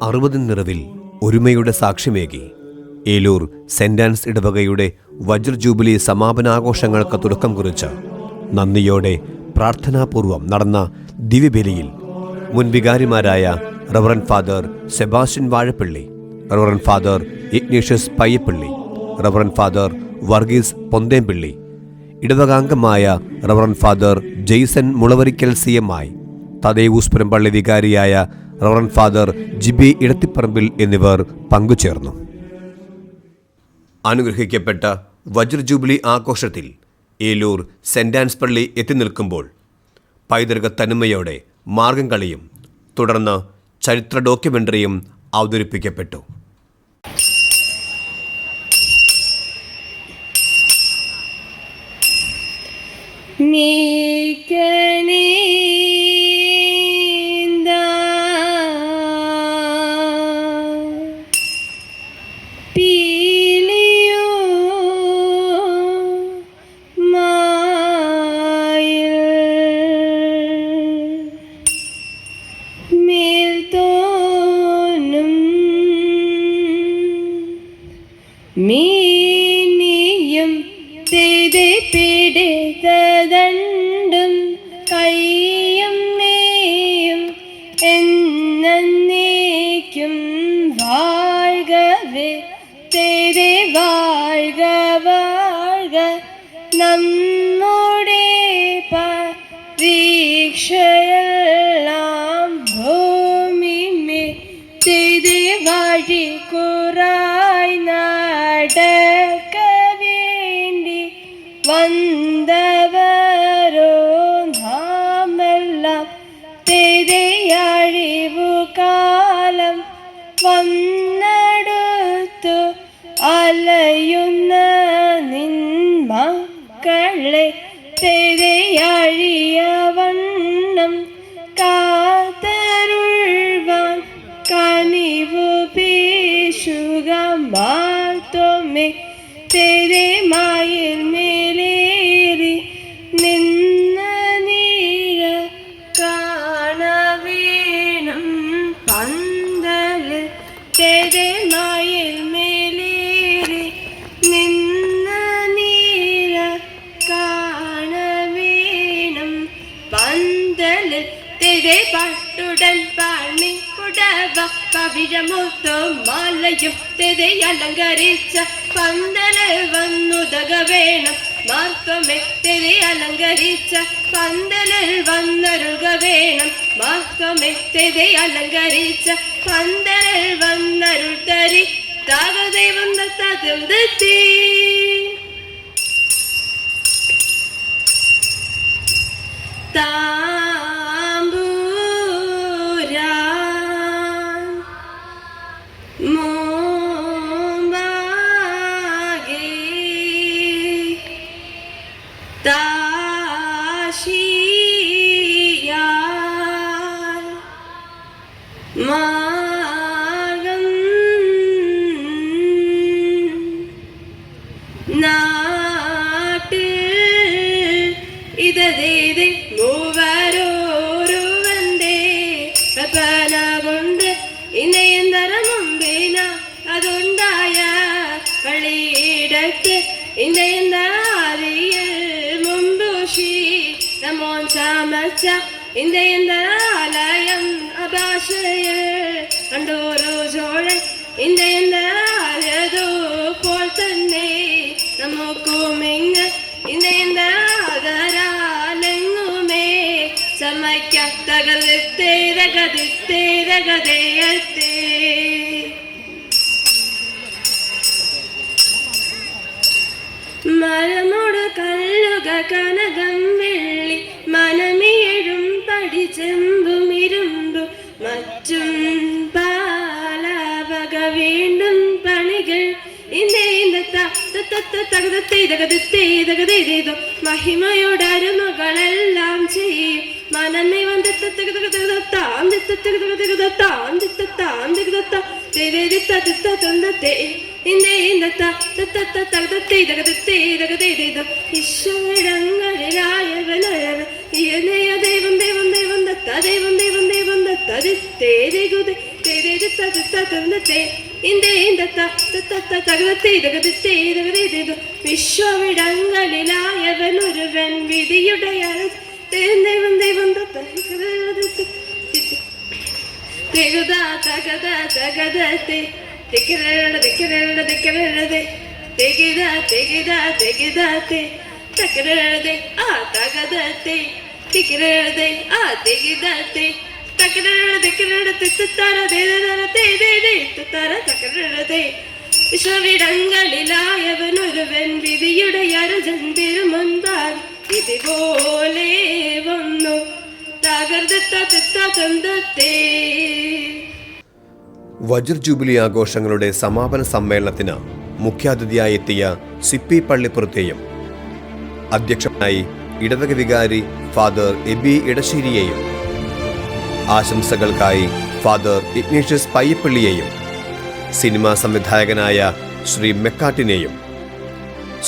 60 നിറവിൽ ഒരുമയുടെ സാക്ഷ്യമേകി ഏലൂർ സെന്റ് ആൻസ് ഇടവകയുടെ വജ്ര ജൂബിലി സമാപനാഘോഷങ്ങൾക്ക് തുടക്കം കുറിച്ച് നന്ദിയോടെ പ്രാർത്ഥനാപൂർവം നടന്ന ദിവ്യബലിയിൽ മുൻ വികാരിമാരായ reverend father Sebastian Vazhappally, reverend father Ignatius Payyappilly, reverend father Varghese Ponthempilly, ഇടവകാംഗമായ reverend father Jaison Mulavarikkal CMI, Thaddeus Perumpally വികാരിയായ റവറൻ ഫാദർ ജിബി ഇടത്തിപ്പറമ്പിൽ എന്നിവർ പങ്കുചേർന്നു. അനുഗ്രഹിക്കപ്പെട്ട വജ്ര ജൂബിലി ആഘോഷത്തിൽ ഏലൂർ സെന്റ് ആൻസ് പള്ളി എത്തി നിൽക്കുമ്പോൾ പൈതൃക തനിമയോടെ മാർഗം കളിയും തുടർന്ന് ചരിത്ര ഡോക്യുമെൻ്ററിയും അവതരിപ്പിക്കപ്പെട്ടു. മീനിയും പിടിത്തതണ്ടും കയ്യും നീയും എന്നേക്കും വാഴ്കവേ തേരെ വാഴ്ക വാഴ്ക നമ്മുടെ പരീക്ഷയെല്ലാം ഭൂമിമേ തേരെ വാഴി കുറായി നടക്ക വേണ്ടി വന്നവരോ നാമെല്ലാം തെരയഴിവു കാലം വന്നെടുത്തു അലയുന്ന നിൻ മക്കളെ തെരയഴിയ വണ്ണം കാത്തരുൾവാൻ കനിവു പീശുക മാർത്തോമേ തെരെ മായിൽ മേലേറി നിന്ന നീര കാണവേണം പന്തല് തെരെ മായിൽ മേലേറി നിന്ന നീര കാണവേണം പന്തല് തെരെ പട്ടുടൻ പണി പുടവ പവിഴമൊത്തും മാലയും തെരെ അലങ്കരിച്ച പന്തല് വന്നുതക വേണം മാർത്തോമേ തെരെ അലങ്കരിച്ച പന്തലിൽ വന്നരുക വേണം മാർത്തോമേ തെരെ അലങ്കരിച്ച പന്തലിൽ വന്നരുൾ തരി താകദൈവം തതും ദത്തി മാർഗം നാട്ടിൽ ഇതേത് മൂവരോരുവന്റെ പ്രപന കൊണ്ട് ഇന്നയന്തര മുമ്പേന അതുണ്ടായ പള്ളിയിടത്ത് ഇന്നയന്താരിയിൽ മുമ്പുഷി നമോൻ ചമച്ച ഇന്ത്യന്തരാലയം അഭാഷയിൽ കണ്ടോരോ ചോഴൻ ഇന്ത്യന്തരാലതോ പോൽ തന്നെ നമുക്കുമിങ്ങ് ഇന്ത്യന്തരാലെങ്ങുമേ സമയ്ക്കത്തകതിത്തേരകതിത്തേരകതയത്തേ മരമോട് കല്ലുക കനകം വെള്ളി മനമിയഴും പഠിച്ചെമ്പും ഇരുമ്പു മറ്റും പാലവക വീണ്ടും പണികൾ മഹിമയോടരുമകളെല്ലാം ചെയ്യും മനമേ വന്ന് ഈശ്വരങ്ങളിലായവനായവൻ ദൈവം ദൈവം ദൈവം ദത്ത ദൈവം ദൈവം ദൈവം ദത്ത വിശ്വവിടങ്ങളിലായവനൊരുവൻ വിധിയുടെ വിശ്വവിടങ്ങളിലായവനൊരുവൻ വിധിയുടെ അരജന്തിരു മുൻപാൽ ഇതുപോലെ വന്നു തകർത്തെ. വജ്ര ജൂബിലി ആഘോഷങ്ങളുടെ സമാപന സമ്മേളനത്തിന് മുഖ്യാതിഥിയായി എത്തിയ സിപ്പി പള്ളിപ്പുറത്തെയും അധ്യക്ഷനായി ഇടവക വികാരി ഫാദർ എബി ഇടശ്ശേരിയെയും ആശംസകൾക്കായി ഫാദർ ഇഗ്നേഷ്യസ് പയ്യപ്പള്ളിയെയും സിനിമാ സംവിധായകനായ ശ്രീ മെക്കാട്ടിനെയും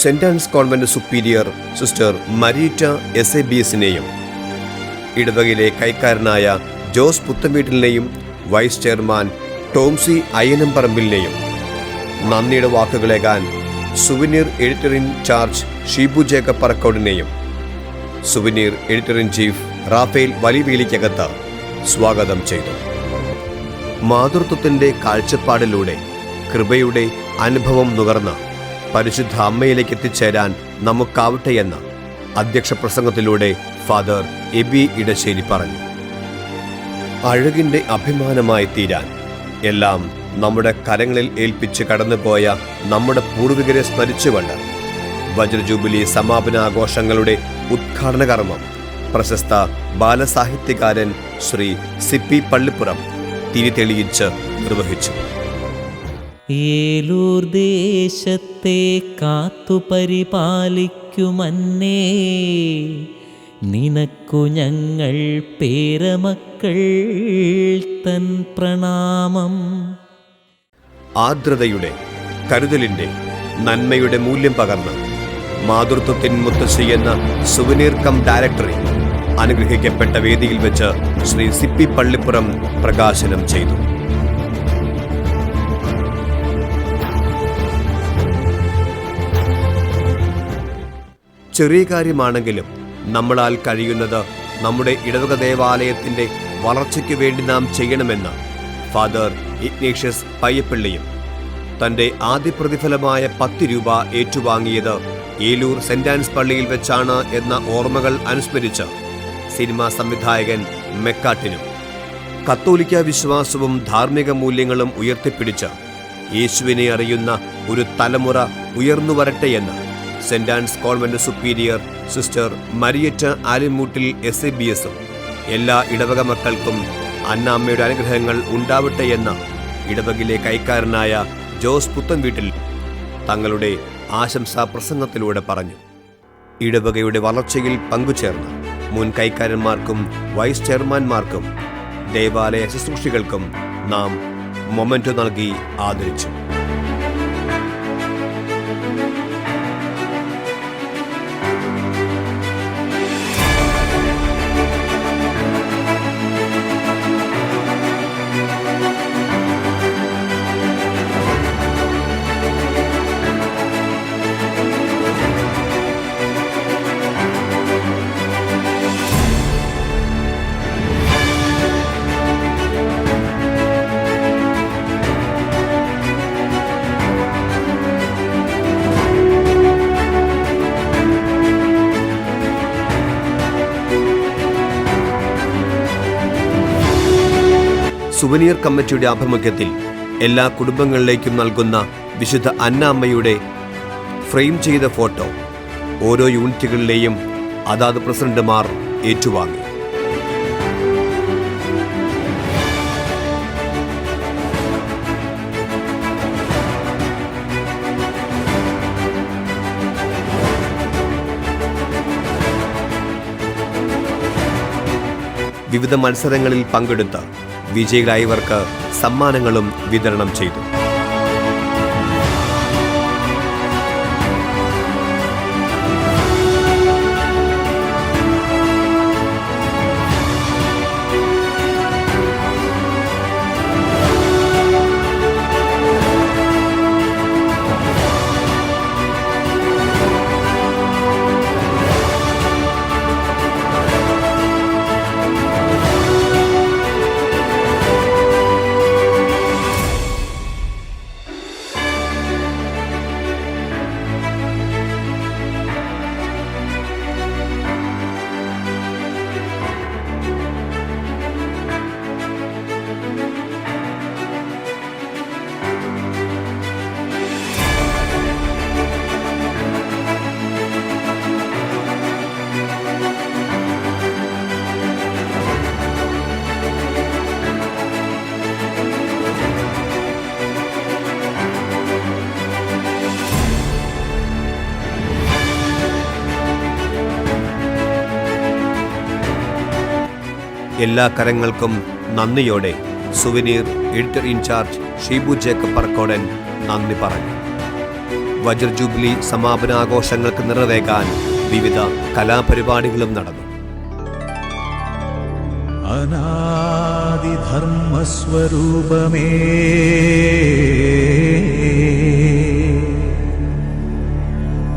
saint Ann's convent superior sister Mareetta SABSനെയും ഇടവകയിലെ കൈക്കാരനായ ജോസ് പുത്തൻവീട്ടിലിനെയും വൈസ് ചെയർമാൻ ടോംസി അയ്യനംപറമ്പിലിനെയും നന്ദിയുടെ വാക്കുകളേകാൻ souvenir editor in charge Shibu Jacob പറക്കോടിനെയും souvenir editor in chief Raphael Valivelikkakath സ്വാഗതം ചെയ്തു. മാതൃത്വത്തിൻ്റെ കാഴ്ചപ്പാടിലൂടെ കൃപയുടെ അനുഭവം നുകർന്ന് പരിശുദ്ധ അമ്മയിലേക്ക് എത്തിച്ചേരാൻ നമുക്കാവട്ടെ എന്ന് അധ്യക്ഷ പ്രസംഗത്തിലൂടെ ഫാദർ എബി ഇടശ്ശേരി പറഞ്ഞു. അഴകിൻ്റെ അഭിമാനമായി തീരാൻ എല്ലാം നമ്മുടെ കരങ്ങളിൽ ഏൽപ്പിച്ച് കടന്നുപോയ നമ്മുടെ പൂർവികരെ സ്മരിച്ചുകൊണ്ട് വജ്ര ജൂബിലി സമാപനാഘോഷങ്ങളുടെ ഉദ്ഘാടന കർമ്മം പ്രശസ്ത ബാലസാഹിത്യകാരൻ ശ്രീ സിപ്പി പള്ളിപ്പുറം തിരിതെളിയിച്ച് നിർവഹിച്ചു. ഏലൂർ ദേശത്തെ കാത്തുപരിപാലിക്കുമന്നേ, നിനക്കു ഞങ്ങൾ പേരമക്കൾ തൻ പ്രണാമം. ആർദ്രതയുടെ, കരുതലിൻ്റെ, നന്മയുടെ മൂല്യം പകർന്ന് മാതൃത്വത്തിൻ മുത്തശ്ശി എന്ന സുവനീർ കം ഡയറക്ടറെ അനുഗ്രഹിക്കപ്പെട്ട വേദിയിൽ വെച്ച് ശ്രീ സിപ്പി പള്ളിപ്പുറം പ്രകാശനം ചെയ്തു. ചെറിയ കാര്യമാണെങ്കിലും നമ്മളാൽ കഴിയുന്നത് നമ്മുടെ ഇടവക ദേവാലയത്തിൻ്റെ വളർച്ചയ്ക്ക് വേണ്ടി നാം ചെയ്യണമെന്ന് ഫാദർ ഇഗ്നേഷ്യസ് പയ്യപ്പള്ളിയും തൻ്റെ ആദ്യ പ്രതിഫലമായ 10 രൂപ ഏറ്റുവാങ്ങിയത് ഏലൂർ സെന്റ് ആൻസ് പള്ളിയിൽ വെച്ചാണ് എന്ന ഓർമ്മകൾ അനുസ്മരിച്ച് സിനിമാ സംവിധായകൻ മെക്കാട്ടിനും കത്തോലിക്ക വിശ്വാസവും ധാർമ്മിക മൂല്യങ്ങളും ഉയർത്തിപ്പിടിച്ച് യേശുവിനെ അറിയുന്ന ഒരു തലമുറ ഉയർന്നു വരട്ടെയെന്ന് saint Ann's convent superior sister Marietta ആലിമൂട്ടിൽ SABSും എല്ലാ ഇടവക മക്കൾക്കും അന്നാമ്മയുടെ അനുഗ്രഹങ്ങൾ ഉണ്ടാവട്ടെയെന്ന് ഇടവകയിലെ കൈക്കാരനായ ജോസ് പുത്തൻവീട്ടിൽ തങ്ങളുടെ ആശംസാ പ്രസംഗത്തിലൂടെ പറഞ്ഞു. ഇടവകയുടെ വളർച്ചയിൽ പങ്കുചേർന്ന മുൻ കൈക്കാരന്മാർക്കും വൈസ് ചെയർമാൻമാർക്കും ദേവാലയ ശുശ്രൂഷികൾക്കും നാം മൊമെന്റോ നൽകി ആദരിച്ചു. സുവനീർ കമ്മിറ്റിയുടെ ആഭിമുഖ്യത്തിൽ എല്ലാ കുടുംബങ്ങളിലേക്കും നൽകുന്ന വിശുദ്ധ അന്നാമ്മയുടെ ഫ്രെയിം ചെയ്ത ഫോട്ടോ ഓരോ യൂണിറ്റുകളിലെയും അതാത് പ്രസിഡന്റുമാർ ഏറ്റുവാങ്ങി. വിവിധ മത്സരങ്ങളിൽ പങ്കെടുത്ത വിജയികളായവർക്ക് സമ്മാനങ്ങളും വിതരണം ചെയ്തു. എല്ലാ കരങ്ങൾക്കും നന്ദിയോടെ souvenir editor in charge Shibu Jacob പറക്കോടൻ നന്ദി പറഞ്ഞു. വജ്ര ജൂബിലി സമാപനാഘോഷങ്ങൾക്ക് നിറവേകാൻ വിവിധ കലാപരിപാടികളും നടന്നു. അനാദിധർമ്മസ്വരൂപമേ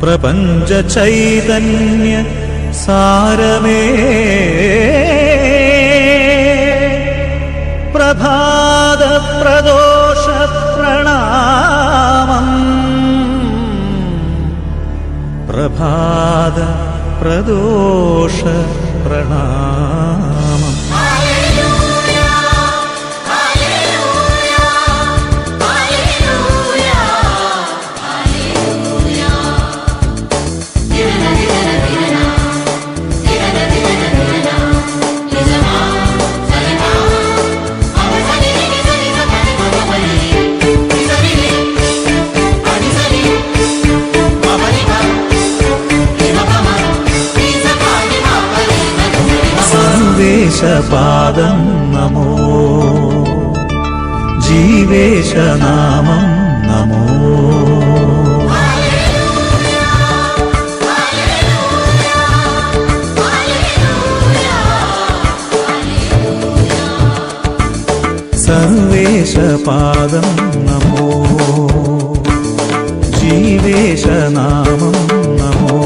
പ്രപഞ്ച ചൈതന്യ സാരമേ പ്രഭാത പ്രദോഷ പ്രണാമം പ്രഭാത പ്രദോഷ പ്രണാമം. സർവേശപാദം നമോ ജീവേശനാമം നമോ. സർവേശപാദം നമോ ജീവേശനാമം നമോ.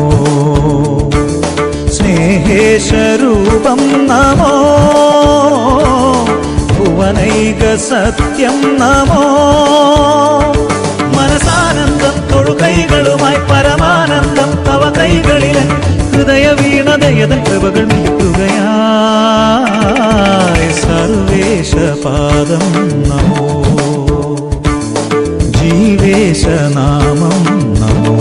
സ്നേഹേശരൂപം നമോ ഭുവനൈക സത്യം നമോ. മനസാനന്ദം തൊഴുകൈകളുമായി പരമാനന്ദം തവ കൈകളിലെ ഹൃദയ വീണതയതൻ കൃപകൾ നീക്കുകയായി. സർവേശപാദം നമോ ജീവേശനാമം നമോ.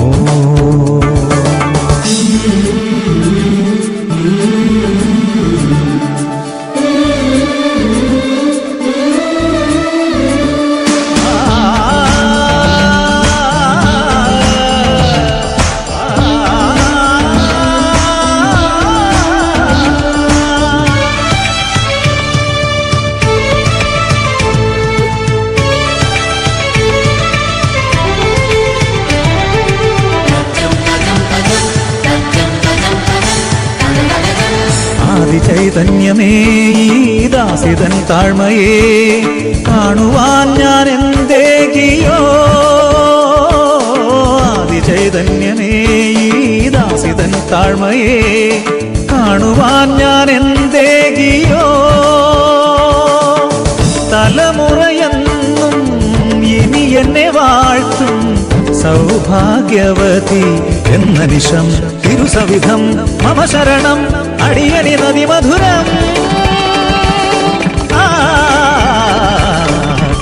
ചൈതന്യമേ ദാസിതൻ താഴ്മയെ കാണുവാൻ ഞാൻ എന്തേകിയോ. ആദിചൈതന്യമേ ദാസിതൻ താഴ്മയെ കാണുവാൻ ഞാൻ എന്തേകിയോ. തലമുറയെന്നും ഇനി എന്നെ വാഴ്ത്തും സൗഭാഗ്യവതി എന്ന നിശം തിരുസവിധം മമ ശരണം അടിയണി നദി മധുരം.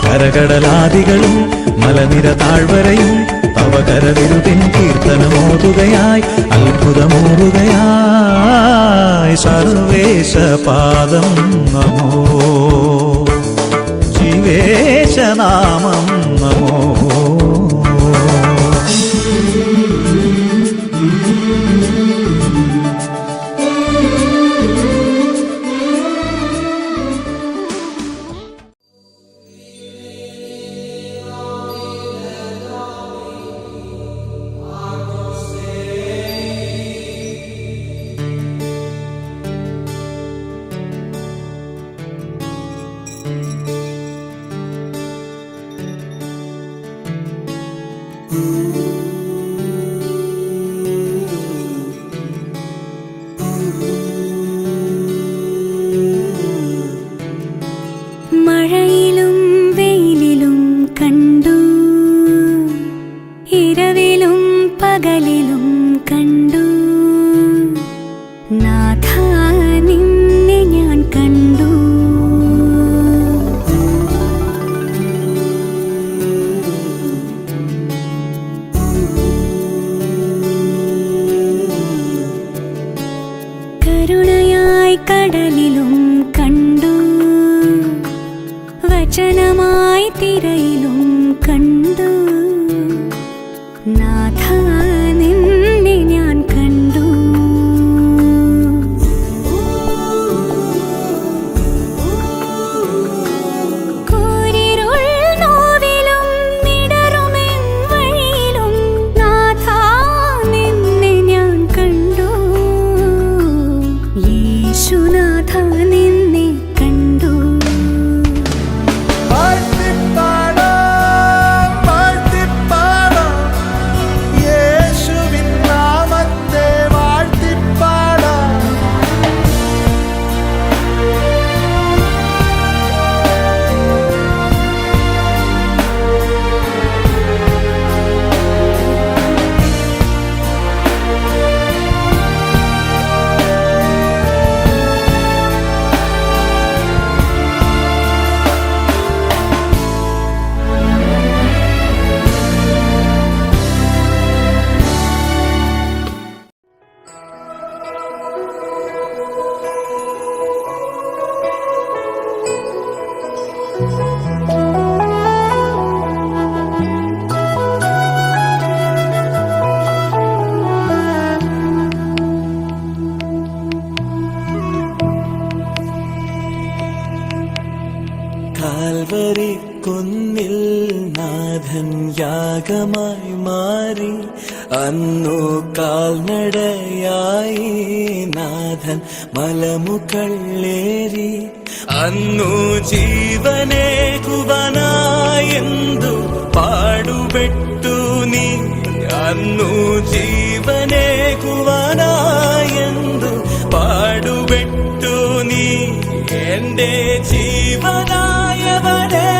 കരകടലാദികളും മലനിര താഴ്വരയും തവ കരവിരുതിൻ കീർത്തനമോതുകയായി അത്ഭുതമോതുകയായി. സർവേശപാദം നമോ ജീവേശനാമം നമോ. മഴയിലും വെയിലിലും കണ്ടു, ഇരവിലും പകലിലും കണ്ടു, നാഥ നിന്നെ ഞാൻ കണ്ടു. കരുണയായി കടലിലും കണ്ടു, വചനമായി തിരയിലും കണ്ടു, നാഥ നിന്നെ ഞാൻ കണ്ടു. നാഥ നിന്നെ കണ്ടു. കാൽവരി കുന്നിൽ നാഥൻ യാഗമായി മാറി, അന്നു കാൽനടയായി നാഥൻ മലമുകളേറി. അന്നു ജീവനേകുവനായെന്തു പാടുപെട്ടു നീ, അന്നു ജീവനേകുവനായെന്തു പാടുപെട്ടു നീ. എന്റെ ജീവനായവനെ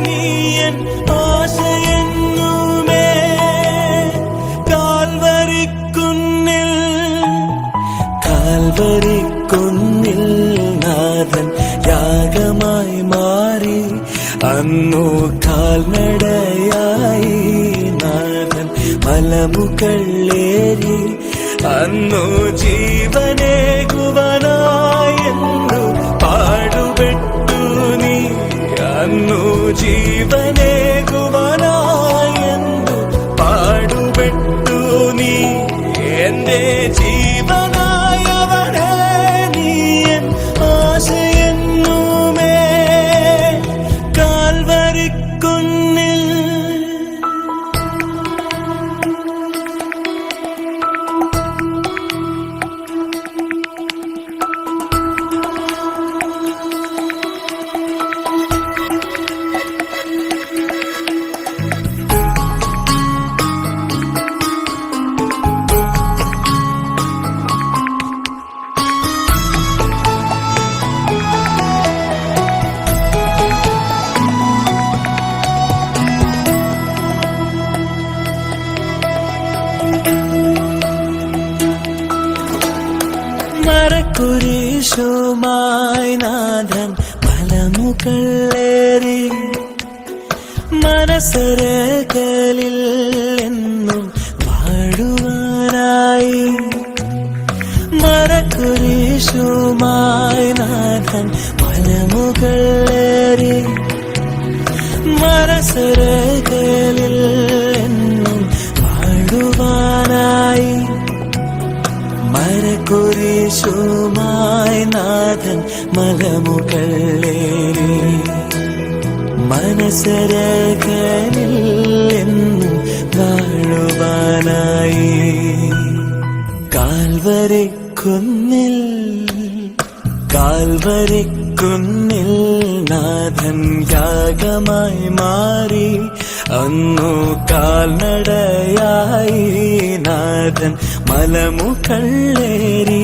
നീയൻ ആശയെന്നുമേ. കാൽവരിക്കുന്നിൽ കാൽവരിക്കുന്നിൽ നാഥൻ യാഗമായി മാറി, അന്നു കാൽനടയായി നാഥൻ മലമുകളേറി. അന്നു ജീവനേകുവനായെന്നു പാടുപെട്ടു നീ, അന്നു ജീവനേകുവനായെന്നു പാടുപെട്ടു നീ. എന്റെ ജീവനായവനെ നീയൻ ആശയെന്നുമേ. കാൽവരിക്കുന്നിൽ മരക്കുരിശുമായി നാഥൻ മലമുകളേറി. മനസ്സരകളിൽ എന്നും പാടുവാനായി. മരക്കുരിശുമായി നാഥൻ മലമുകളേറി. മനസ്സരകളിൽ എന്നും പാടുവാനായി. മരക്കുരിശുമായി നാഥൻ മലമുകളേറി. മനസ്സരകളിൽ എന്നും വാഴുവാനായി. കാൽവരിക്കുന്നിൽ കാൽവരിക്കുന്നിൽ നാഥൻ യാഗമായി മാറി, അന്നു കാൽനടയായി നാഥൻ മലമുകളേറി.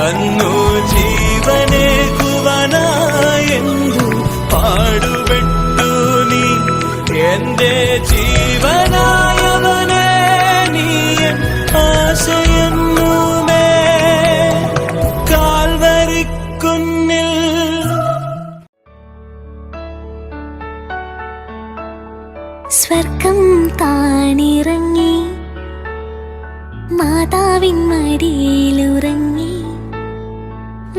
അന്നു ജീവനേകുവനായെന്നു പാടുപെട്ടു നീ. എന്റെ ജീവനായവനെ നീയൻ ആശയെന്നുമേ. കാൽവരിക്കുന്നിൽ സ്വർഗം താണിറങ്ങി മാതാവിൻ മടിയിലുറങ്ങി.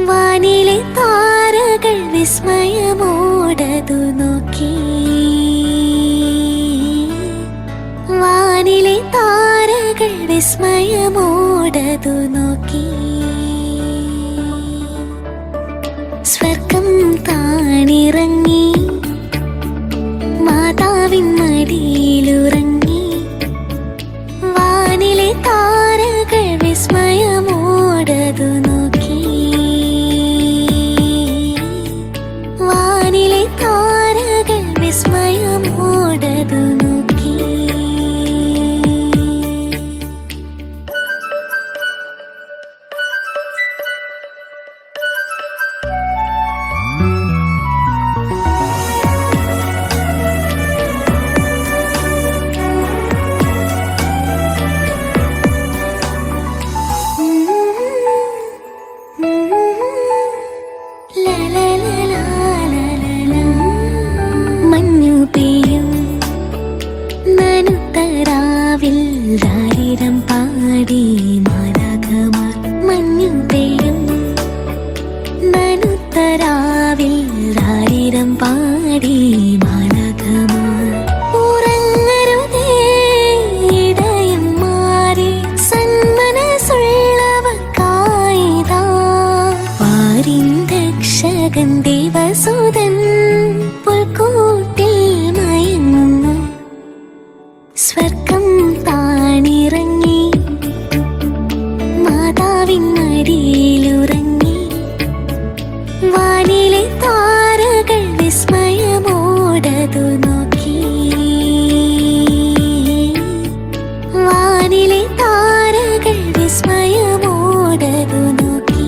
വാനിലെ താരകൾ വിസ്മയമോടതു നോക്കി. വാനിലെ താരകൾ വിസ്മയമോടതു നോക്കി. സ്വർഗം താണിറങ്ങി മാതാവിൻ മടിയിലുറങ്ങി. വാനിലെ താരകൾ വിസ്മയമോടതു നോക്കി. പാടി മാനകമാർ ഉറങ്ങരുതേ ഇടയം മാറി സന്മനസുള്ളവർക്കായിതാ വാരിൻ രക്ഷകൻ ദേവസുതൻ പുൽക്കൂട്ടിൽ മയങ്ങുന്നു സ്വർഗം താണിറങ്ങി മാതാവിൻ മടിയിലുറങ്ങി വാനിലെ താരകൾ വിസ്മയമോടതു നോക്കി വാനിലെ താരകൾ വിസ്മയമോടതു നോക്കി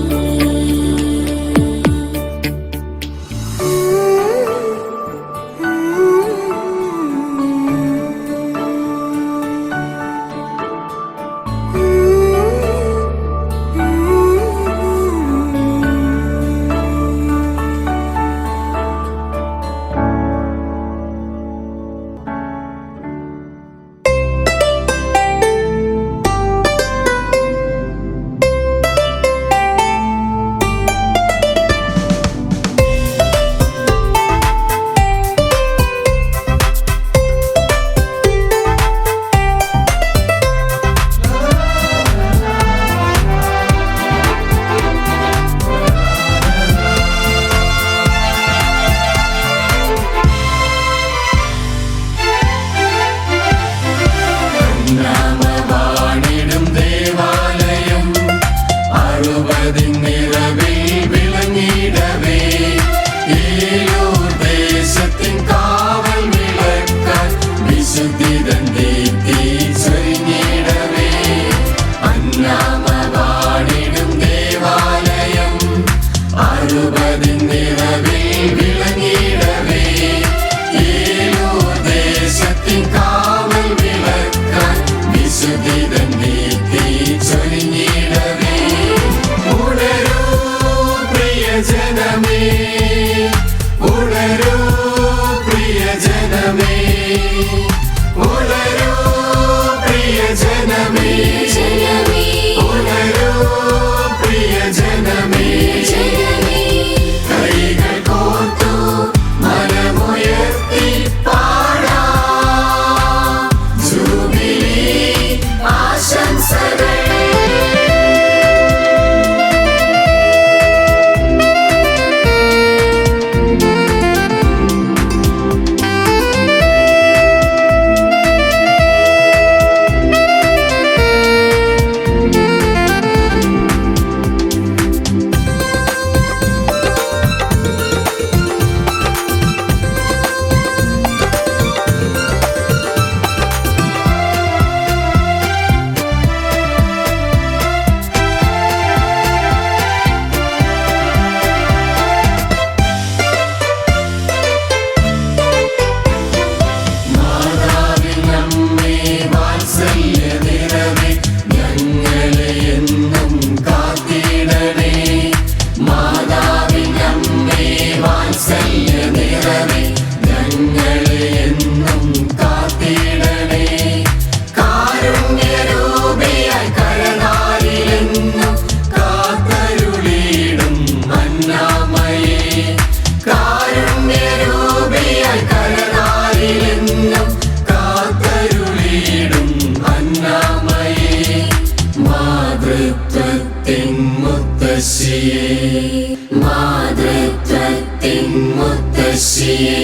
മാതൃത്വത്തിൻ മുത്തശ്ശിയേ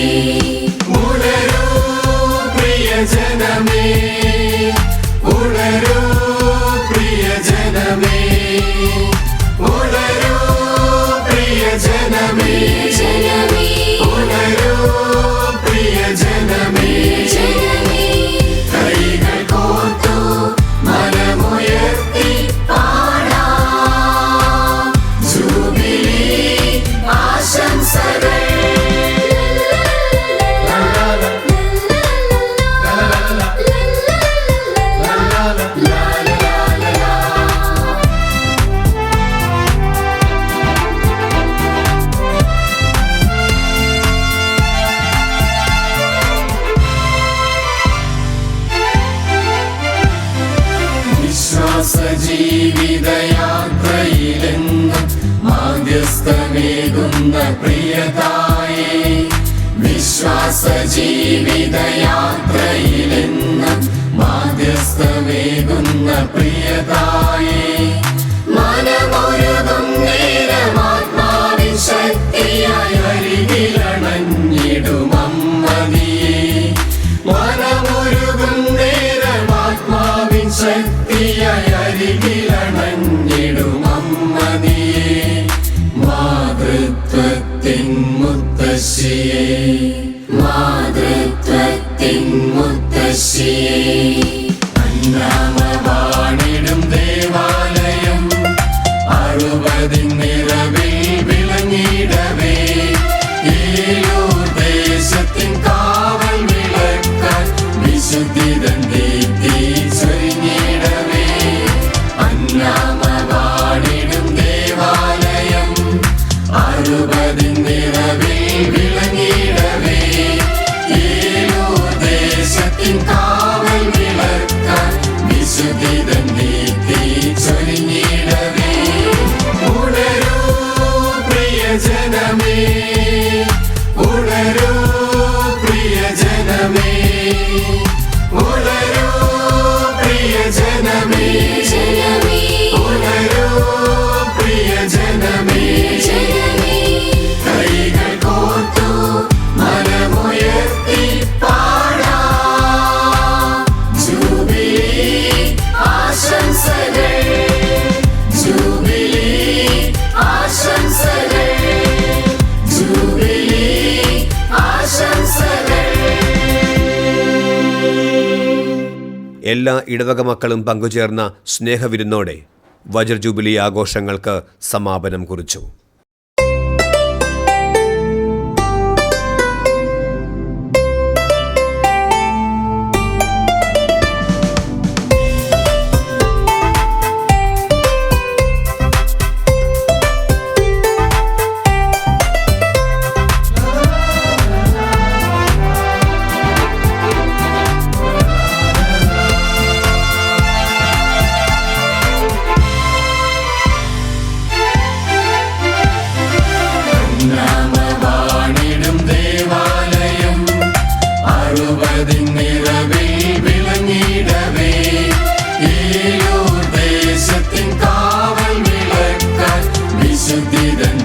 ഉണരൂ പ്രിയജനമേ ഉണരൂ പ്രിയജനമേ ഉണരൂ പ്രിയജനമേ ഉണരൂ പ്രിയജനമേ കൈകൾ കോർത്തു മനമുയർത്തി പാടാം ജൂബിലി ആശംസകൾ ജീവിതയാത്രയിലെന്നും മാധ്യസ്ഥമേകുന്ന പ്രിയതായേ വിശ്വാസ ജീവിതയാത്രയിലെന്നും മാധ്യസ്ഥമേകുന്ന പ്രിയതായേ, മനമൊരുകും നേരമാത്മാവിൻ ശക്തിയായി അരികിലണഞ്ഞിടും അമ്മ നീയേ. മനമൊരുകും നേരമാത്മാവിൻ ശക്തിയായി അരികിലണഞ്ഞിടും അമ്മ നീയേ. മാതൃത്വത്തിൻ മുത്തശ്ശിയേ, മാതൃത്വത്തിൻ മുത്തശ്ശിയേ, അന്നാമവാണിടും ദേവാലയം അറുപതിൻ നിറവിൽ വിളങ്ങിടവേ. ഏലൂർ ദേശത്തിൻ കാവൽ വിളക്കാൻ വിശുദ്ധിതൻ ദീപ്തി ചൊരിഞ്ഞിടവേ. അന്നാമവാണിടും ദേവാലയം അറുപതിൻ നിറവിൽ വിളങ്ങിടവേ. ഏലൂർ ദേശത്തിൻ കാവൽ വിളക്കാൻ വിശുദ്ധിതൻ ദീപ്തി ചൊരിഞ്ഞിടവേ. ഉണരൂ പ്രിയജനമേ, ഉണരൂ പ്രിയജനമേ, ഉണരൂ പ്രിയജനമേ, ഉണരൂ പ്രിയജനമേ. കൈകൾ കോർത്തു മനമുയർത്തി പാടാം ജൂബിലി ആശംസകൾ, ജൂബിലി ആശംസകൾ, ജൂബിലി ആശംസകൾ. എല്ലാ ഇടവക മക്കളും പങ്കുചേർന്ന സ്നേഹവിരുന്നോടെ വജ്ര ജൂബിലി ആഘോഷങ്ങൾക്ക് സമാപനം കുറിച്ചു. നാമവാണിടും ദേവാലയം അറുപതിൻ നിറവിൽ വിളങ്ങിടവേ. ഏലൂർ ദേശത്തിൻ കാവൽ വിളക്കാൻ വിശുദ്ധിതൻ